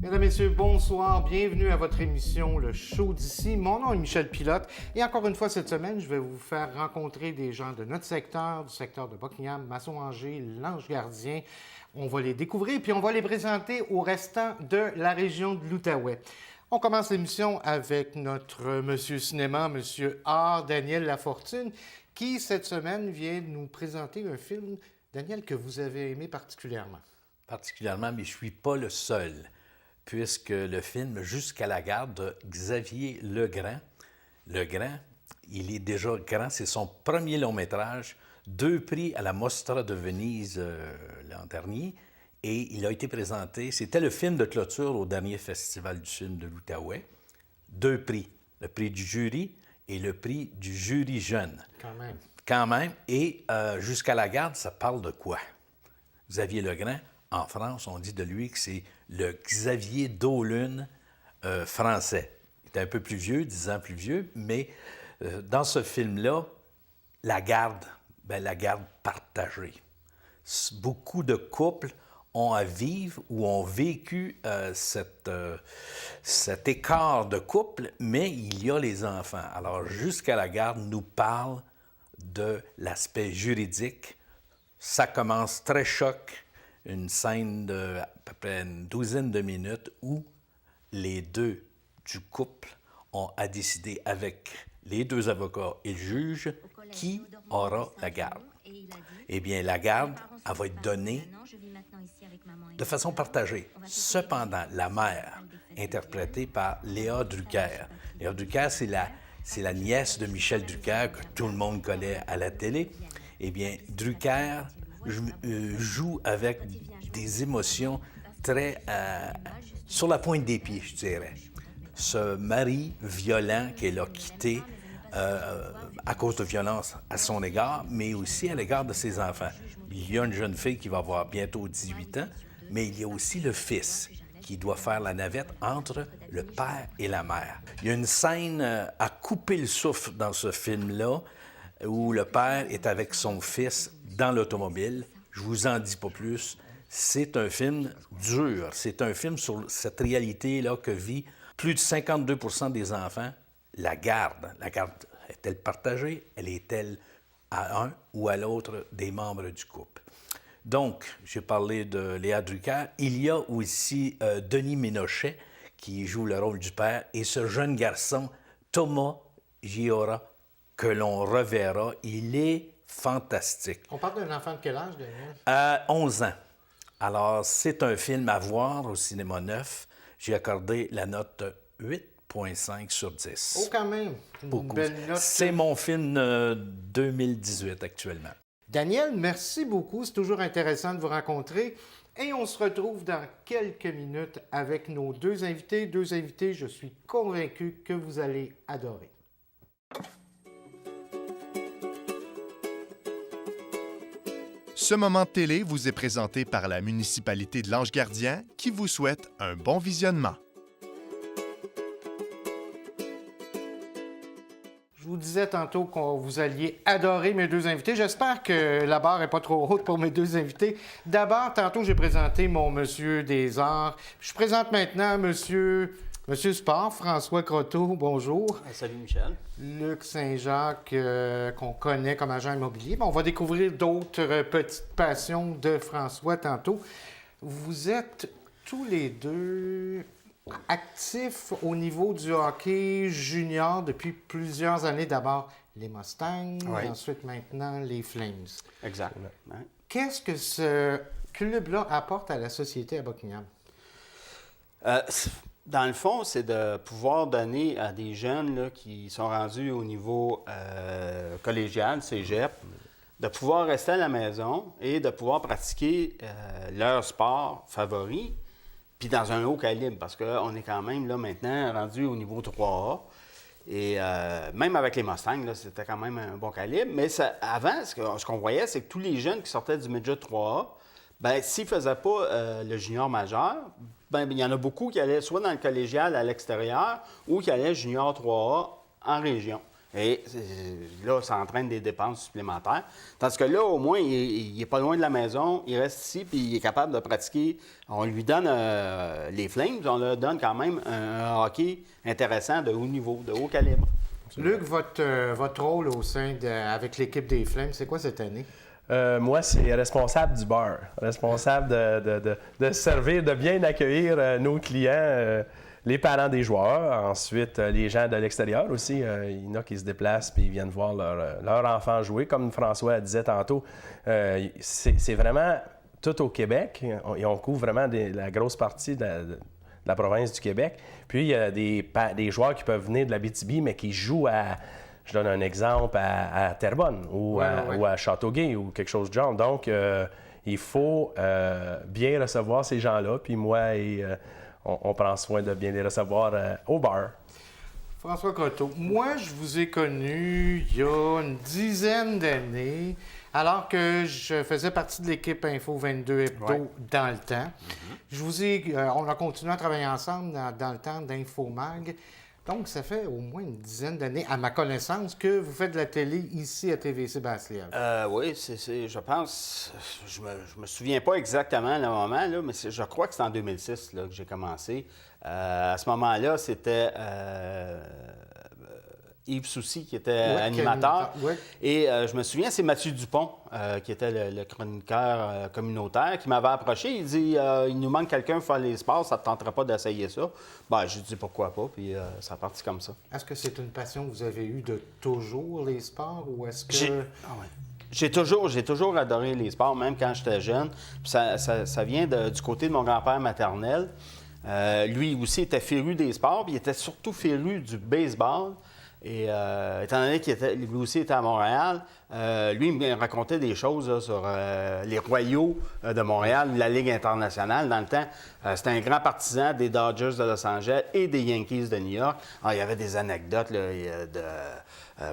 Mesdames, Messieurs, bonsoir. Bienvenue à votre émission Le Show d'ici. Mon nom est Michel Pilote et encore une fois cette semaine, je vais vous faire rencontrer des gens de notre secteur, du secteur de Buckingham, Masson-Angers, l'Ange Gardien. On va les découvrir puis on va les présenter au restant de la région de l'Outaouais. On commence l'émission avec notre monsieur cinéma, monsieur Art, Daniel Lafortune, qui cette semaine vient nous présenter un film, Daniel, que vous avez aimé particulièrement. Particulièrement, mais je ne suis pas le seul, puisque le film Jusqu'à la garde de Xavier Legrand, il est déjà grand, c'est son premier long-métrage, 2 prix à la Mostra de Venise l'an dernier, et il a été présenté, c'était le film de clôture au dernier Festival du film de l'Outaouais, 2 prix, le prix du jury et le prix du jury jeune. Quand même, et Jusqu'à la garde, ça parle de quoi? Xavier Legrand, en France, on dit de lui que c'est le Xavier Dollune français. Il est un peu plus vieux, 10 ans plus vieux, mais dans ce film-là, la garde partagée. Beaucoup de couples ont à vivre ou ont vécu cet écart de couple, mais il y a les enfants. Alors, Jusqu'à la garde nous parle de l'aspect juridique. Ça commence très choc. Une scène de à peu près une douzaine de minutes où les deux du couple ont à décider avec les 2 avocats et le juge qui aura la garde. Eh bien, la garde, elle va être donnée de façon partagée. Cependant, la mère, interprétée par Léa Drucker. Léa Drucker, c'est la nièce de Michel Drucker que tout le monde connaît à la télé. Eh bien, Drucker joue avec des émotions très sur la pointe des pieds, je dirais. Ce mari violent qu'elle a quitté à cause de violence à son égard, mais aussi à l'égard de ses enfants. Il y a une jeune fille qui va avoir bientôt 18 ans, mais il y a aussi le fils qui doit faire la navette entre le père et la mère. Il y a une scène à couper le souffle dans ce film-là, où le père est avec son fils dans l'automobile. Je vous en dis pas plus. C'est un film dur. C'est un film sur cette réalité-là que vit plus de 52 % des enfants. La garde est-elle partagée? Elle est-elle à un ou à l'autre des membres du couple? Donc, j'ai parlé de Léa Drucker. Il y a aussi Denis Ménochet qui joue le rôle du père et ce jeune garçon, Thomas Giora, que l'on reverra. Il est fantastique. On parle d'un enfant de quel âge, Daniel? 11 ans. Alors, c'est un film à voir au Cinéma Neuf. J'ai accordé la note 8,5 sur 10. Oh, quand même! Une belle note. C'est mon film 2018 actuellement. Daniel, merci beaucoup. C'est toujours intéressant de vous rencontrer. Et on se retrouve dans quelques minutes avec nos 2 invités. 2 invités, je suis convaincu que vous allez adorer. Ce moment de télé vous est présenté par la municipalité de l'Ange Gardien qui vous souhaite un bon visionnement. Je vous disais tantôt que vous alliez adorer mes 2 invités. J'espère que la barre n'est pas trop haute pour mes 2 invités. D'abord, tantôt, j'ai présenté mon monsieur des arts. Je présente maintenant monsieur Sport, François Croteau, bonjour. Salut Michel. Luc Saint-Jacques, qu'on connaît comme agent immobilier. On va découvrir d'autres petites passions de François tantôt. Vous êtes tous les 2 actifs au niveau du hockey junior depuis plusieurs années. D'abord les Mustangs, oui. Ensuite maintenant les Flames. Exact. Ouais. Qu'est-ce que ce club-là apporte à la société à Buckingham? Dans le fond, c'est de pouvoir donner à des jeunes là, qui sont rendus au niveau collégial, cégep, de pouvoir rester à la maison et de pouvoir pratiquer leur sport favori, puis dans un haut calibre, parce qu'on est quand même là maintenant rendu au niveau 3A. Et même avec les Mustangs, là, c'était quand même un bon calibre. Mais avant, ce qu'on voyait, c'est que tous les jeunes qui sortaient du midget 3A, bien, s'ils ne faisaient pas le junior majeur, bien, il y en a beaucoup qui allaient soit dans le collégial à l'extérieur ou qui allaient junior 3A en région. Et là, ça entraîne des dépenses supplémentaires. Tandis que là, au moins, il n'est pas loin de la maison, il reste ici, puis il est capable de pratiquer. On lui donne les Flames, on leur donne quand même un hockey intéressant de haut niveau, de haut calibre. Luc, votre rôle avec l'équipe des Flames, c'est quoi cette année? Moi, c'est responsable du bar. Responsable de servir, de bien accueillir nos clients, les parents des joueurs, ensuite les gens de l'extérieur aussi. Il y en a qui se déplacent et ils viennent voir leur enfant jouer. Comme François disait tantôt, c'est vraiment tout au Québec. Et on couvre vraiment la grosse partie de la province du Québec. Puis, il y a des joueurs qui peuvent venir de l'Abitibi, mais qui jouent je donne un exemple, à Terrebonne ou à Châteauguay ou quelque chose de genre. Donc, il faut bien recevoir ces gens-là. Puis moi, on prend soin de bien les recevoir au bar. François Croteau, moi, je vous ai connu il y a une dizaine d'années, alors que je faisais partie de l'équipe Info 22 Hebdo dans le temps. On a continué à travailler ensemble dans le temps d'Infomag. Donc, ça fait au moins une dizaine d'années, à ma connaissance, que vous faites de la télé ici à TVC Basse-Lièvre. Oui, je pense, je me souviens pas exactement le moment, là, mais je crois que c'est en 2006 là, que j'ai commencé. À ce moment-là, c'était Yves Soucy qui était animateur. Et je me souviens, c'est Mathieu Dupont, qui était le chroniqueur communautaire, qui m'avait approché. Il dit il nous manque quelqu'un pour faire les sports, ça ne te tenterait pas d'essayer ça? Ben, j'ai dit pourquoi pas, puis ça a parti comme ça. Est-ce que c'est une passion que vous avez eue de toujours, les sports, ou est-ce que... J'ai toujours adoré les sports, même quand j'étais jeune. Puis ça vient du côté de mon grand-père maternel. Lui aussi était féru des sports, puis il était surtout féru du baseball. Et étant donné lui aussi était à Montréal, lui, il me racontait des choses là, sur les Royaux de Montréal, la Ligue internationale. Dans le temps, c'était un grand partisan des Dodgers de Los Angeles et des Yankees de New York. Alors, il y avait des anecdotes, là,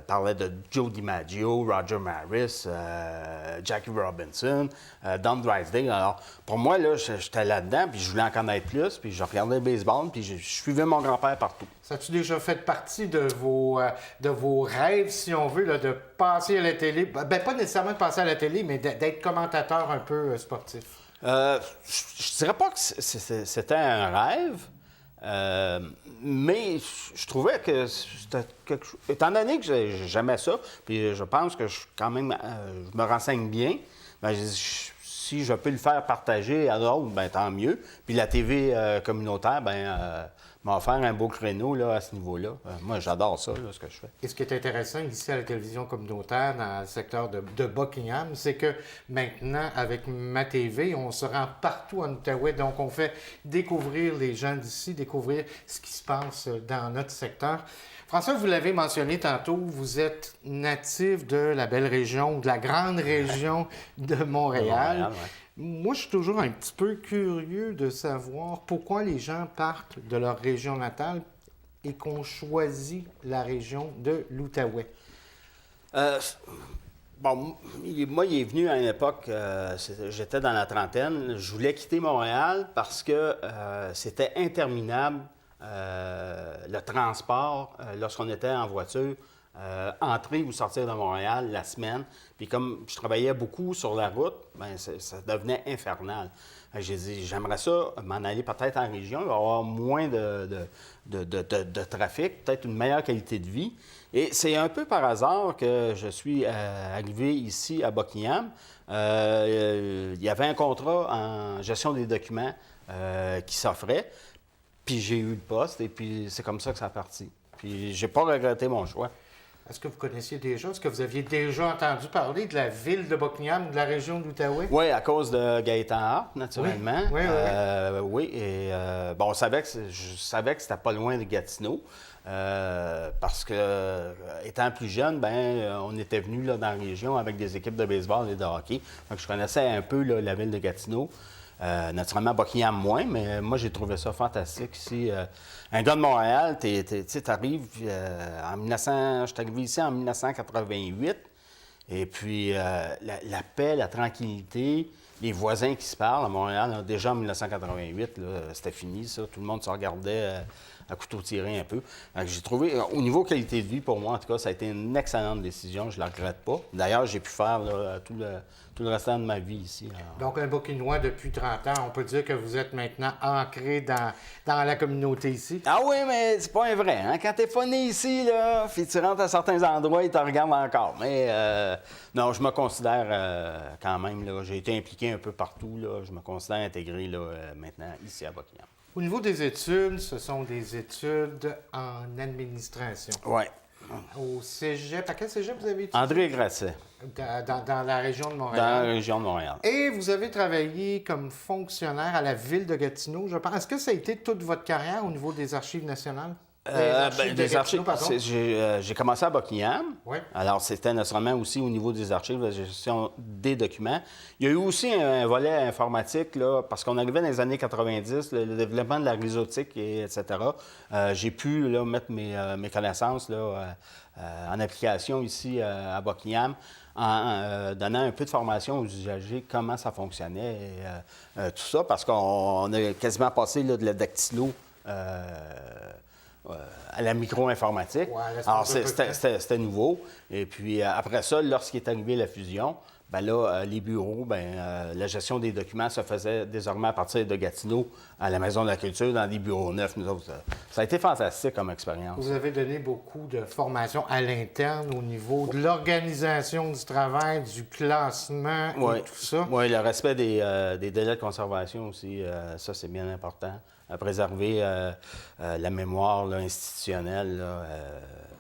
parlait de Joe DiMaggio, Roger Maris, Jackie Robinson, Don Drysdale. Alors, pour moi, là, j'étais là-dedans, puis je voulais en connaître plus, puis je regardais le baseball, puis je suivais mon grand-père partout. Ça a-tu déjà fait partie de vos rêves, si on veut, là, de passer à la télé? Ben, pas nécessairement de passer à la télé, mais d'être commentateur un peu sportif. Je dirais pas que c'était un rêve, mais je trouvais que c'était quelque chose... Étant donné que j'aimais ça, puis je pense que je me renseigne bien, bien, si je peux le faire partager à d'autres, bien, tant mieux. Puis la TV communautaire, bien, m'a offert un beau créneau là, à ce niveau-là. Moi, j'adore ça, là, ce que je fais. Et ce qui est intéressant ici à la télévision communautaire, dans le secteur de Buckingham, c'est que maintenant, avec ma TV, on se rend partout en Outaouais. Donc, on fait découvrir les gens d'ici, découvrir ce qui se passe dans notre secteur. François, vous l'avez mentionné tantôt, vous êtes natif de la belle région, de la grande région de Montréal. Moi, je suis toujours un petit peu curieux de savoir pourquoi les gens partent de leur région natale et qu'on choisit la région de l'Outaouais. Bon, moi, il est venu à une époque, j'étais dans la trentaine, je voulais quitter Montréal parce que c'était interminable, le transport, lorsqu'on était en voiture, entrer ou sortir de Montréal la semaine. Puis comme je travaillais beaucoup sur la route, bien, ça devenait infernal. J'ai dit, j'aimerais ça m'en aller peut-être en région, avoir moins de trafic, peut-être une meilleure qualité de vie. Et c'est un peu par hasard que je suis arrivé ici à Buckingham. Il y avait un contrat en gestion des documents qui s'offrait. Puis j'ai eu le poste et puis c'est comme ça que ça a parti. Puis j'ai pas regretté mon choix. Est-ce que vous connaissiez déjà, est-ce que vous aviez déjà entendu parler de la ville de Buckingham, de la région de l'Outaouais? Oui, à cause de Gaétan Hart, naturellement. Oui. Et bon, je savais que c'était pas loin de Gatineau. Parce que, étant plus jeune, ben, on était venus là, dans la région avec des équipes de baseball et de hockey. Donc, je connaissais un peu là, la ville de Gatineau. Naturellement, Buckingham moins, mais moi, j'ai trouvé ça fantastique ici. Un gars de Montréal, tu arrives en 1900... Je suis arrivé ici en 1988. Et puis, la paix, la tranquillité, les voisins qui se parlent à Montréal, là, déjà en 1988, là, c'était fini, ça. Tout le monde se regardait à couteau tiré un peu. J'ai trouvé, au niveau qualité de vie, pour moi, en tout cas, ça a été une excellente décision. Je ne la regrette pas. D'ailleurs, j'ai pu faire là, tout le restant de ma vie ici. Donc, un Bokinois depuis 30 ans, on peut dire que vous êtes maintenant ancré dans la communauté ici. Ah oui, mais c'est pas un vrai. Hein? Quand t'es pas né ici, là, puis tu rentres à certains endroits, ils te regardent encore. Mais non, je me considère quand même, là, j'ai été impliqué un peu partout. Là, je me considère intégré là, maintenant ici à Buckingham. Au niveau des études, ce sont des études en administration. Oui. Au cégep, à quel cégep vous avez étudié? André Grasset, Dans la région de dans Montréal. la région de Montréal. Et vous avez travaillé comme fonctionnaire à la ville de Gatineau, je pense. Est-ce que ça a été toute votre carrière au niveau des Archives nationales? Des archives, pardon. j'ai commencé à Buckingham. Oui. Alors, c'était naturellement aussi au niveau des archives, la gestion des documents. Il y a eu aussi un volet informatique, là, parce qu'on arrivait dans les années 90, le développement de la réseautique, etc. J'ai pu là, mettre mes connaissances là, en application ici à Buckingham, en donnant un peu de formation aux usagers, comment ça fonctionnait, et, tout ça, parce qu'on a quasiment passé là, de la dactylo à la micro-informatique. Ouais, alors, c'était nouveau. Et puis, après ça, lorsqu'il est arrivé la fusion, bien là, les bureaux, la gestion des documents se faisait désormais à partir de Gatineau, à la Maison de la Culture, dans des bureaux neufs. Nous autres, ça a été fantastique comme expérience. Vous avez donné beaucoup de formations à l'interne au niveau de l'organisation du travail, du classement et tout ça. Oui, le respect des délais de conservation aussi, ça, c'est bien important. À préserver la mémoire là, institutionnelle. Là,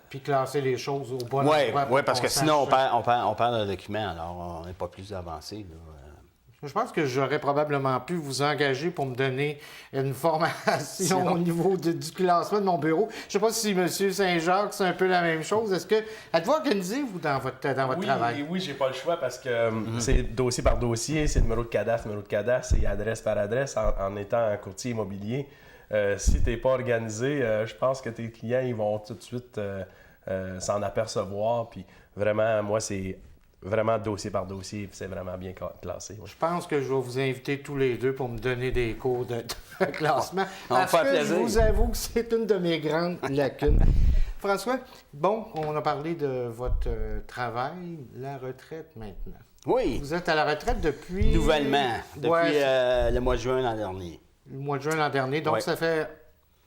Puis classer les choses au bon endroit. Oui, parce que sinon, sache. on perd le document, alors on n'est pas plus avancé. Là. Je pense que j'aurais probablement pu vous engager pour me donner une formation au niveau du classement de mon bureau. Je ne sais pas si M. Saint-Jacques, c'est un peu la même chose. Êtes-vous organisé, vous, dans votre travail? Oui, j'ai pas le choix parce que c'est dossier par dossier, c'est numéro de cadastre, et adresse par adresse en étant un courtier immobilier. Si tu n'es pas organisé, je pense que tes clients ils vont tout de suite s'en apercevoir. Puis vraiment, moi, c'est vraiment dossier par dossier, puis c'est vraiment bien classé. Oui. Je pense que je vais vous inviter tous les deux pour me donner des cours de classement. On va Parce faire que plaisir. je vous avoue que c'est une de mes grandes lacunes. François, bon, on a parlé de votre travail, la retraite maintenant. Oui, Vous êtes à la retraite depuis... nouvellement, depuis Ouais, le mois de juin l'an dernier. le mois de juin l'an dernier. Donc, Ouais. ça fait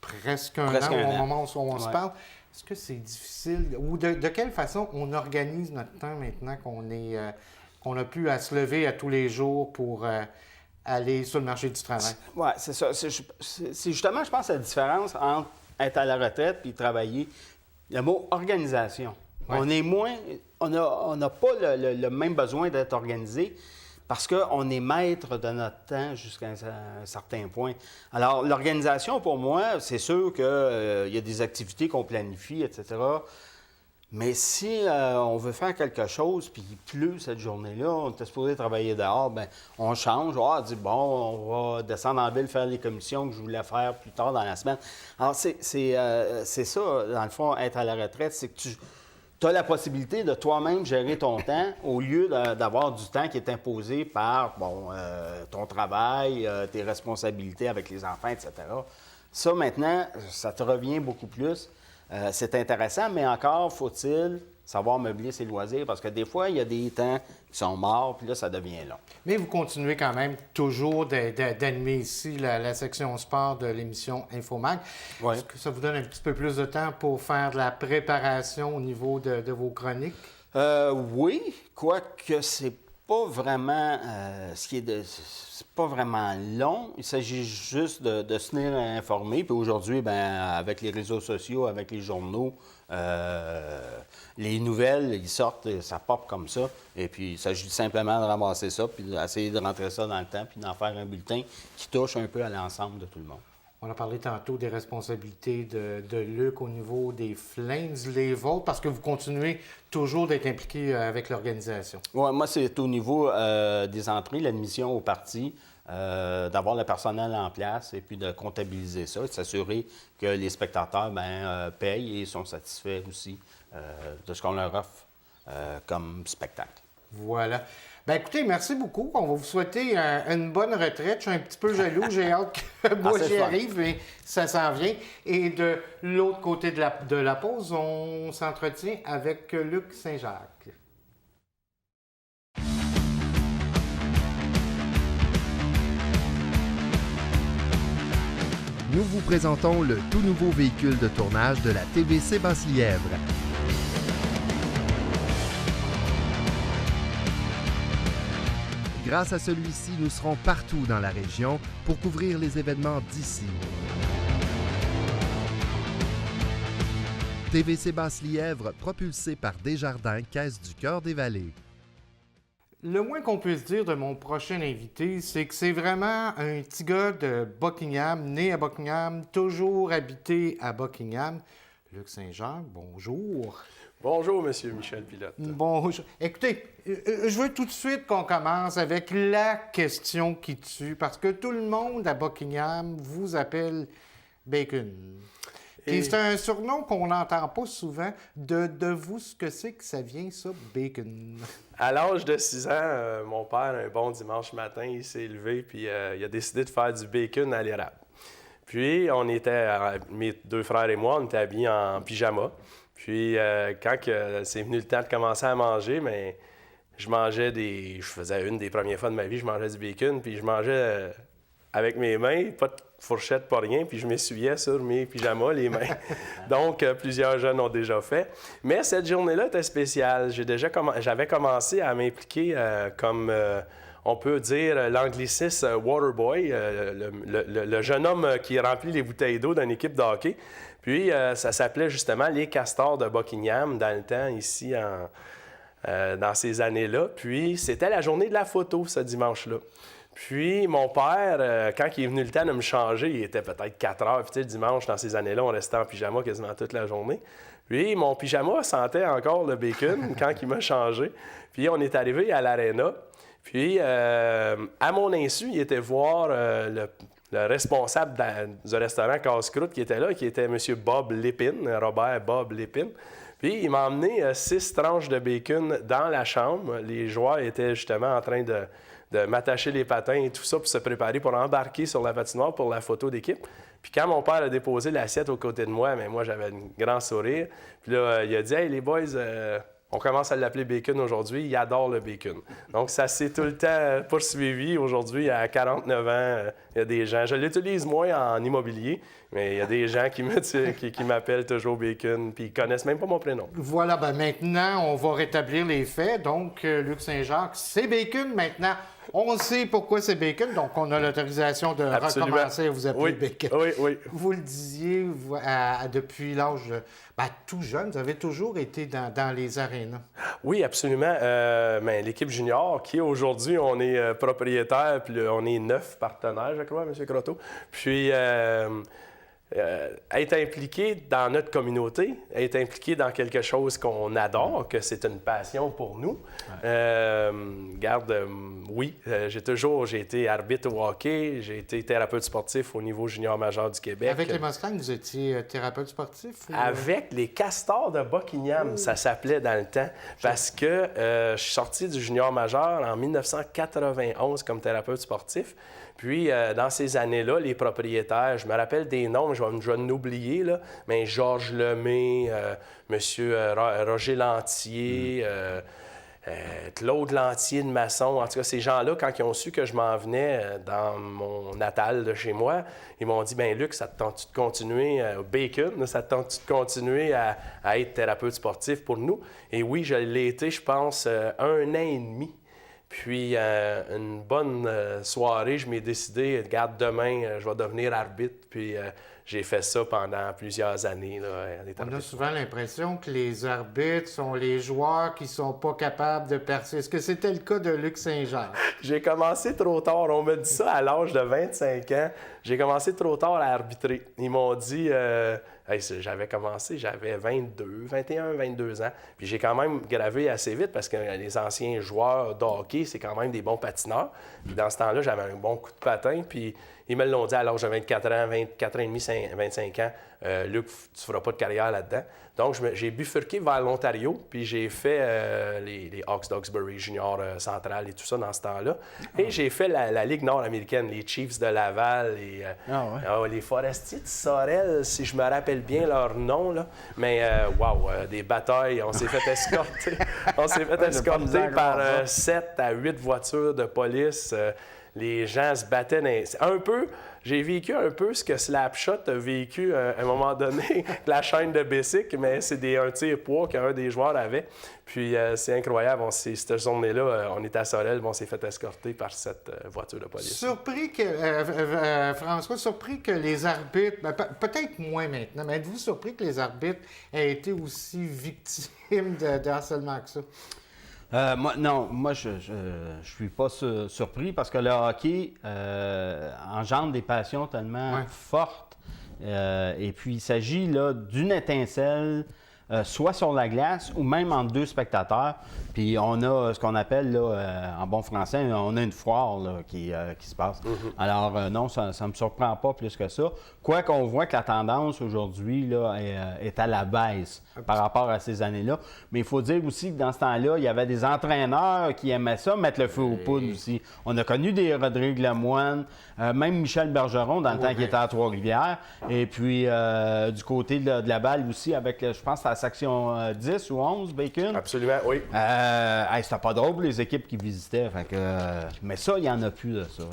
presque un Presque an un au an. moment où on se Ouais. parle. Est-ce que c'est difficile? Ou de quelle façon on organise notre temps maintenant qu'on a pu à se lever à tous les jours pour aller sur le marché du travail? Oui, c'est ça. C'est justement, je pense, la différence entre être à la retraite et travailler. Le mot organisation. Ouais. On est moins. On n'a pas le même besoin d'être organisé parce qu'on est maître de notre temps jusqu'à un certain point. Alors, l'organisation, pour moi, c'est sûr qu'il y a des activités qu'on planifie, etc. Mais si on veut faire quelque chose, puis il pleut cette journée-là, on était supposé travailler dehors, bien, on change. On dit, bon, on va descendre en ville faire les commissions que je voulais faire plus tard dans la semaine. Alors, c'est ça, dans le fond, être à la retraite, c'est que tu as la possibilité de toi-même gérer ton temps au lieu d'avoir du temps qui est imposé par ton travail, tes responsabilités avec les enfants, etc. Ça, maintenant, ça te revient beaucoup plus. C'est intéressant, mais encore faut-il savoir meubler ses loisirs parce que des fois, il y a des temps qui sont morts, puis là, ça devient long. Mais vous continuez quand même toujours d'animer ici la section sport de l'émission Infomag. Ouais. Est-ce que ça vous donne un petit peu plus de temps pour faire de la préparation au niveau de vos chroniques? Oui, quoique c'est pas vraiment c'est pas vraiment long. Il s'agit juste de se tenir informé. Puis aujourd'hui, avec les réseaux sociaux, avec les journaux, les nouvelles, ils sortent, ça pop comme ça. Et puis, il s'agit simplement de ramasser ça, puis d'essayer de rentrer ça dans le temps, puis d'en faire un bulletin qui touche un peu à l'ensemble de tout le monde. On a parlé tantôt des responsabilités de Luc au niveau des Flames, les vôtres, parce que vous continuez toujours d'être impliqué avec l'organisation. Oui, moi, c'est au niveau des entrées, l'admission au parti, d'avoir le personnel en place et puis de comptabiliser ça et de s'assurer que les spectateurs payent et sont satisfaits aussi de ce qu'on leur offre comme spectacle. Voilà. Ben écoutez, merci beaucoup. On va vous souhaiter une bonne retraite. Je suis un petit peu jaloux. J'ai hâte que moi c'est j'y le fun. arrive, mais ça s'en vient. Et de l'autre côté de la pause, on s'entretient avec Luc Saint-Jacques. Nous vous présentons le tout nouveau véhicule de tournage de la TVC Basse-Lièvre. Grâce à celui-ci, nous serons partout dans la région pour couvrir les événements d'ici. TVC Basse-Lièvre, propulsé par Desjardins, Caisse du Cœur des Vallées. Le moins qu'on puisse dire de mon prochain invité, c'est que c'est vraiment un petit gars de Buckingham, né à Buckingham, toujours habité à Buckingham. Luc Saint-Jacques, bonjour. Bonjour, Monsieur Michel Pilote. Bonjour. Écoutez, je veux tout de suite qu'on commence avec la question qui tue, parce que tout le monde à Buckingham vous appelle Bacon. Et c'est un surnom qu'on n'entend pas souvent. De vous, ce que c'est que ça vient, ça, Bacon? À l'âge de 6 ans, mon père, un bon dimanche matin, il s'est levé puis il a décidé de faire du bacon à l'érable. Puis, mes 2 frères et moi, on était habillés en pyjama. Puis, quand c'est venu le temps de commencer à manger, mais je faisais une des premières fois de ma vie, je mangeais du bacon, puis je mangeais avec mes mains, pas de fourchette, pas rien, puis je m'essuyais sur mes pyjamas, les mains. Donc, plusieurs jeunes ont déjà fait. Mais cette journée-là était spéciale. J'avais commencé à m'impliquer comme, on peut dire, l'anglicisme waterboy, le jeune homme qui remplit les bouteilles d'eau d'une équipe de hockey. Puis, ça s'appelait justement les Castors de Buckingham dans le temps, ici, dans ces années-là. Puis, c'était la journée de la photo, ce dimanche-là. Puis, mon père, quand il est venu le temps de me changer, il était peut-être 4 heures. Puis, tu sais, le dimanche, dans ces années-là, on restait en pyjama quasiment toute la journée. Puis, mon pyjama sentait encore le bacon quand il m'a changé. Puis, on est arrivé à l'aréna. Puis, à mon insu, il était voir le responsable du restaurant Casse-Croûte qui était là, qui était M. Bob Lépine, Robert Bob Lépine. Puis, il m'a emmené 6 tranches de bacon dans la chambre. Les joueurs étaient justement en train de m'attacher les patins et tout ça pour se préparer pour embarquer sur la patinoire pour la photo d'équipe. Puis quand mon père a déposé l'assiette aux côtés de moi, mais moi, j'avais un grand sourire. Puis là, il a dit « Hey, les boys, on commence à l'appeler Bacon aujourd'hui. Il adore le bacon. » Donc, ça s'est tout le temps poursuivi. Aujourd'hui, à 49 ans, il y a des gens... Je l'utilise moins en immobilier, mais il y a des gens qui m'appellent toujours Bacon, puis ils connaissent même pas mon prénom. Voilà, ben maintenant, on va rétablir les faits. Donc, Luc Saint-Jacques, c'est Bacon maintenant. On sait pourquoi c'est Bacon, donc on a l'autorisation de recommencer à vous appeler Bacon. Oui. Vous le disiez depuis l'âge tout jeune, vous avez toujours été dans les arénas. Oui, absolument. L'équipe junior, qui aujourd'hui, on est propriétaire, puis on est 9 partenaires, je crois, M. Croteau. Puis, être impliqué dans notre communauté, être impliqué dans quelque chose qu'on adore, que c'est une passion pour nous. J'ai été arbitre au hockey, j'ai été thérapeute sportif au niveau junior majeur du Québec. Avec les Mustangs, vous étiez thérapeute sportif? Avec les Castors de Buckingham, ça s'appelait dans le temps, parce que je suis sorti du junior majeur en 1991 comme thérapeute sportif. Puis, dans ces années-là, les propriétaires, je me rappelle des noms, je vais en oublier, là, mais Georges Lemay, M. Roger Lantier, Claude Lantier de Masson. En tout cas, ces gens-là, quand ils ont su que je m'en venais dans mon natal de chez moi, ils m'ont dit « Bien, Luc, ça te tente-tu de continuer Bacon, ça te tente-tu de continuer à être thérapeute sportif pour nous? » Et oui, je l'ai été, je pense, 1 an et demi. Puis, une bonne soirée, je m'ai décidé, regarde, demain, je vais devenir arbitre. Puis, j'ai fait ça pendant plusieurs années. Là, on a souvent l'impression que les arbitres sont les joueurs qui ne sont pas capables de percer. Est-ce que c'était le cas de Luc Saint-Jacques? J'ai commencé trop tard. On m'a dit ça à l'âge de 25 ans. J'ai commencé trop tard à arbitrer. Ils m'ont dit... j'avais 21, 22 ans. Puis j'ai quand même gravé assez vite parce que les anciens joueurs de hockey, c'est quand même des bons patineurs. Puis dans ce temps-là, j'avais un bon coup de patin. Puis Ils me l'ont dit à l'âge de 24 ans, 24 ans et demi, 25 ans. Luc, tu feras pas de carrière là-dedans. Donc, j'ai bifurqué vers l'Ontario, puis j'ai fait les Hawks d'Hawkesbury Junior Central et tout ça dans ce temps-là. Et j'ai fait la Ligue nord-américaine, les Chiefs de Laval, les Forestiers de Sorel, si je me rappelle bien leur nom. Là. Mais, des batailles, on s'est fait escorter. On s'est fait escorter par 7 à 8 voitures de police. Les gens se battaient j'ai vécu un peu ce que Slapshot a vécu à un moment donné, la chaîne de Bessic, mais c'est un tir-poids qu'un des joueurs avait. Puis c'est incroyable, cette journée-là, on était à Sorel, on s'est fait escorter par cette voiture de police. François, surpris que les arbitres, peut-être moins maintenant, mais êtes-vous surpris que les arbitres aient été aussi victimes de harcèlement que ça? Moi, je suis pas surpris parce que le hockey engendre des passions tellement fortes. Et puis, il s'agit là d'une étincelle, soit sur la glace ou même entre deux spectateurs. Puis, on a ce qu'on appelle, là, en bon français, on a une foire là, qui se passe. Alors, non, ça ne me surprend pas plus que ça. Quoique on voit que la tendance aujourd'hui là, est à la baisse par rapport à ces années-là. Mais il faut dire aussi que dans ce temps-là, il y avait des entraîneurs qui aimaient ça, mettre le feu aux poudres aussi. On a connu des Rodrigue Lemoine, même Michel Bergeron dans le temps qu'il était à Trois-Rivières. Et puis, du côté de la balle aussi, avec, je pense, la section 10 ou 11, Bacon. Absolument, oui. C'était pas drôle, les équipes qui visitaient. Mais ça, il n'y en a plus de ça.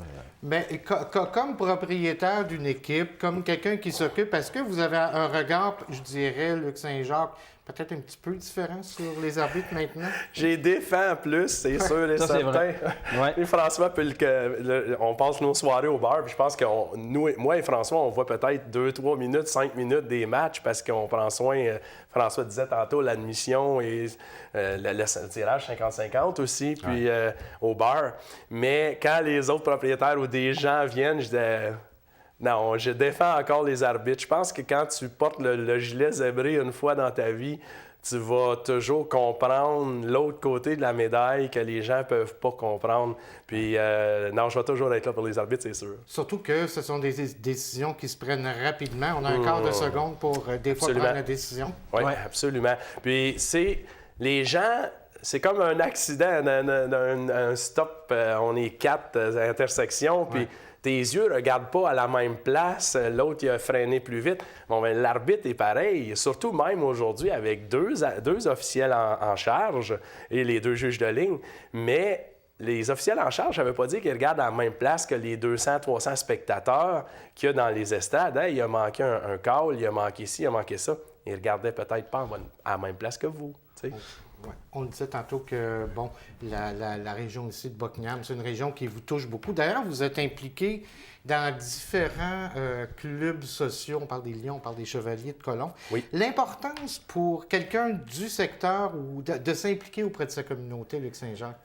Mais comme propriétaire d'une équipe, comme quelqu'un qui s'occupe, est-ce que vous avez un regard, je dirais, Luc Saint-Jacques, peut-être un petit peu différent sur les arbitres maintenant? J'ai défend plus, c'est sûr et certain. Et François, on passe nos soirées au bar, puis je pense que moi et François, on voit peut-être 2, 3 minutes, 5 minutes des matchs parce qu'on prend soin, François disait tantôt, l'admission et le tirage 50-50 aussi, puis au bar. Mais quand les autres propriétaires ou des gens viennent, je dis... Non, je défends encore les arbitres. Je pense que quand tu portes le gilet zébré une fois dans ta vie, tu vas toujours comprendre l'autre côté de la médaille que les gens ne peuvent pas comprendre. Puis, non, je vais toujours être là pour les arbitres, c'est sûr. Surtout que ce sont des décisions qui se prennent rapidement. On a un quart de seconde pour, des fois, prendre la décision. Oui, absolument. Puis, les gens... C'est comme un accident, un stop. On est 4 intersections, puis... Tes yeux ne regardent pas à la même place, l'autre il a freiné plus vite. Bon, ben, l'arbitre est pareil, surtout même aujourd'hui avec deux officiels en charge et les 2 juges de ligne. Mais les officiels en charge, ça ne veut pas dire qu'ils regardent à la même place que les 200-300 spectateurs qu'il y a dans les estrades. Hey, il a manqué un call, il a manqué ci, il a manqué ça. Ils ne regardaient peut-être pas à la même place que vous. T'sais. Ouais. On disait tantôt que, bon, la région ici de Buckingham, c'est une région qui vous touche beaucoup. D'ailleurs, vous êtes impliqué dans différents clubs sociaux. On parle des Lions, on parle des Chevaliers de Colomb. Oui. L'importance pour quelqu'un du secteur ou de s'impliquer auprès de sa communauté, Luc Saint-Jacques?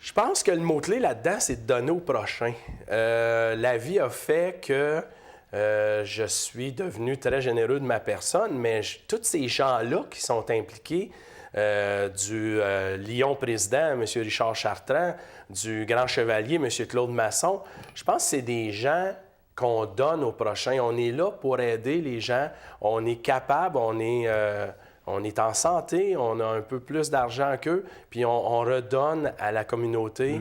Je pense que le mot-clé là-dedans, c'est de donner au prochain. La vie a fait que je suis devenu très généreux de ma personne, mais tous ces gens-là qui sont impliqués, du Lion président, M. Richard Chartrand, du Grand Chevalier, M. Claude Masson, je pense que c'est des gens qu'on donne au prochain. On est là pour aider les gens. On est capable, on est en santé, on a un peu plus d'argent qu'eux, puis on redonne à la communauté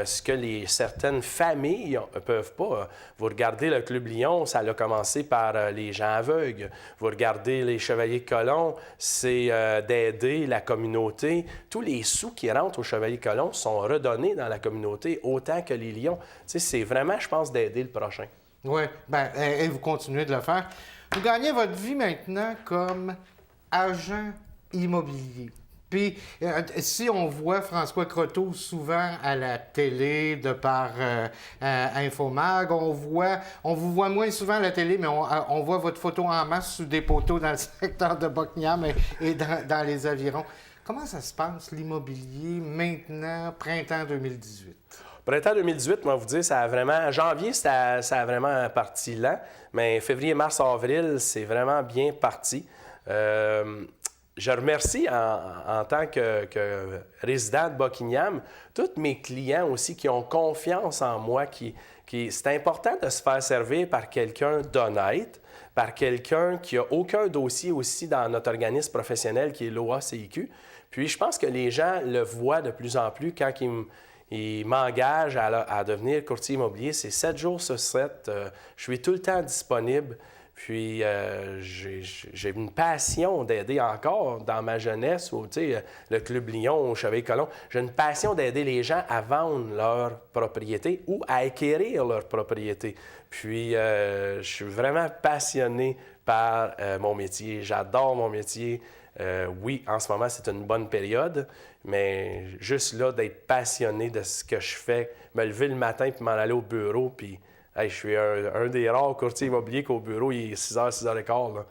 ce que certaines familles ne peuvent pas. Vous regardez le Club Lion, ça a commencé par les gens aveugles. Vous regardez les Chevaliers de Colomb, c'est d'aider la communauté. Tous les sous qui rentrent aux Chevaliers de Colomb sont redonnés dans la communauté, autant que les Lions. Tu sais, c'est vraiment, je pense, d'aider le prochain. Oui, bien, et vous continuez de le faire. Vous gagnez votre vie maintenant comme agent immobilier. Puis, si on voit François Croteau souvent à la télé, de par Infomag, on vous voit moins souvent à la télé, mais on voit votre photo en masse sous des poteaux dans le secteur de Buckingham et dans les avirons. Comment ça se passe, l'immobilier, maintenant, printemps 2018? Printemps 2018, moi, vous dire, ça a vraiment... Janvier, ça a vraiment parti lent, mais février, mars, avril, c'est vraiment bien parti. je remercie en tant que résident de Buckingham, tous mes clients aussi qui ont confiance en moi, c'est important de se faire servir par quelqu'un d'honnête, par quelqu'un qui n'a aucun dossier aussi dans notre organisme professionnel qui est l'OACIQ. Puis je pense que les gens le voient de plus en plus quand ils m'engagent à devenir courtier immobilier. C'est 7 jours sur 7. Je suis tout le temps disponible. Puis j'ai une passion d'aider encore dans ma jeunesse, ou le Club Lyon, au Chevet-Colomb. J'ai une passion d'aider les gens à vendre leur propriété ou à acquérir leur propriété. Puis je suis vraiment passionné par mon métier. J'adore mon métier. Oui, en ce moment, c'est une bonne période, mais juste là, d'être passionné de ce que je fais, me lever le matin puis m'en aller au bureau, puis hey, je suis un des rares courtiers immobiliers qu'au bureau, il est 6h, 6h15.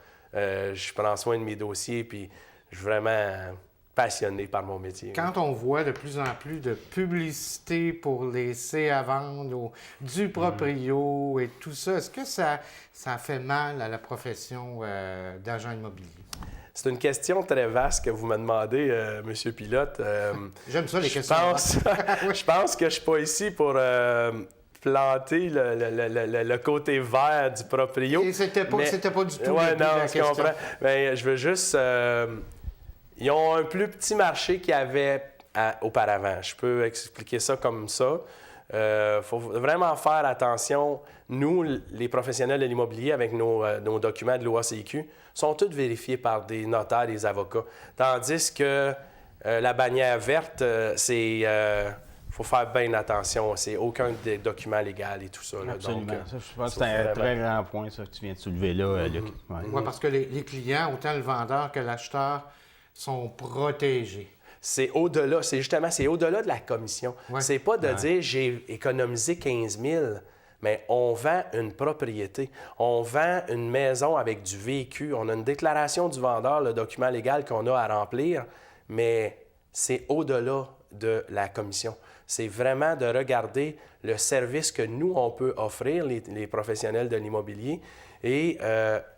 Je prends soin de mes dossiers, puis je suis vraiment passionné par mon métier. Quand on voit de plus en plus de publicité pour les C à vendre, du proprio et tout ça, est-ce que ça fait mal à la profession d'agent immobilier? C'est une question très vaste que vous me demandez, M. Pilote. J'aime ça, les questions. Je pense que je ne suis pas ici pour planter le côté vert du proprio. Et c'était pas du tout ouais, le but de la question. Je comprends. Mais je veux juste... ils ont un plus petit marché qu'il y avait auparavant. Je peux expliquer ça comme ça. Il faut vraiment faire attention. Nous, les professionnels de l'immobilier, avec nos documents de l'OACIQ, sont tous vérifiés par des notaires, des avocats. Tandis que la bannière verte, c'est... faut faire bien attention. C'est aucun des documents légaux et tout ça. Là. Absolument. Donc, ça, je pense que c'est un très grand point ça, que tu viens de soulever là, Luc. Oui, parce que les clients, autant le vendeur que l'acheteur, sont protégés. C'est au-delà. C'est au-delà de la commission. Ouais. C'est pas de dire j'ai économisé 15 000, mais on vend une propriété. On vend une maison avec du vécu. On a une déclaration du vendeur, le document légal qu'on a à remplir, mais c'est au-delà de la commission. C'est vraiment de regarder le service que nous, on peut offrir, les professionnels de l'immobilier, et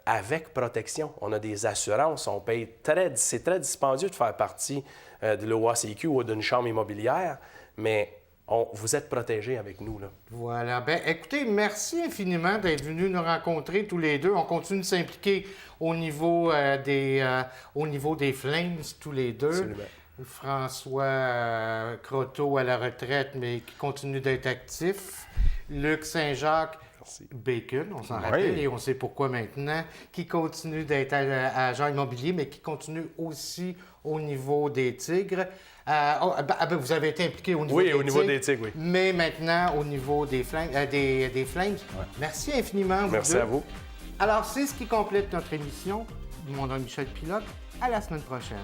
avec protection. On a des assurances, on paye c'est très dispendieux de faire partie de l'OACIQ ou d'une chambre immobilière, mais vous êtes protégés avec nous, là. Voilà. Bien, écoutez, merci infiniment d'être venus nous rencontrer tous les deux. On continue de s'impliquer au niveau des Flames, tous les deux. Absolument. François Croteau à la retraite, mais qui continue d'être actif. Luc Saint-Jacques, Bacon, on s'en rappelle, et on sait pourquoi maintenant, qui continue d'être agent immobilier, mais qui continue aussi au niveau des Tigres. Vous avez été impliqué au niveau des Tigres. Oui, au niveau des Tigres, oui. Mais maintenant, au niveau des Flames. Ouais. Merci infiniment. Merci à vous. Alors, c'est ce qui complète notre émission. Mon nom est Michel Pilote. À la semaine prochaine.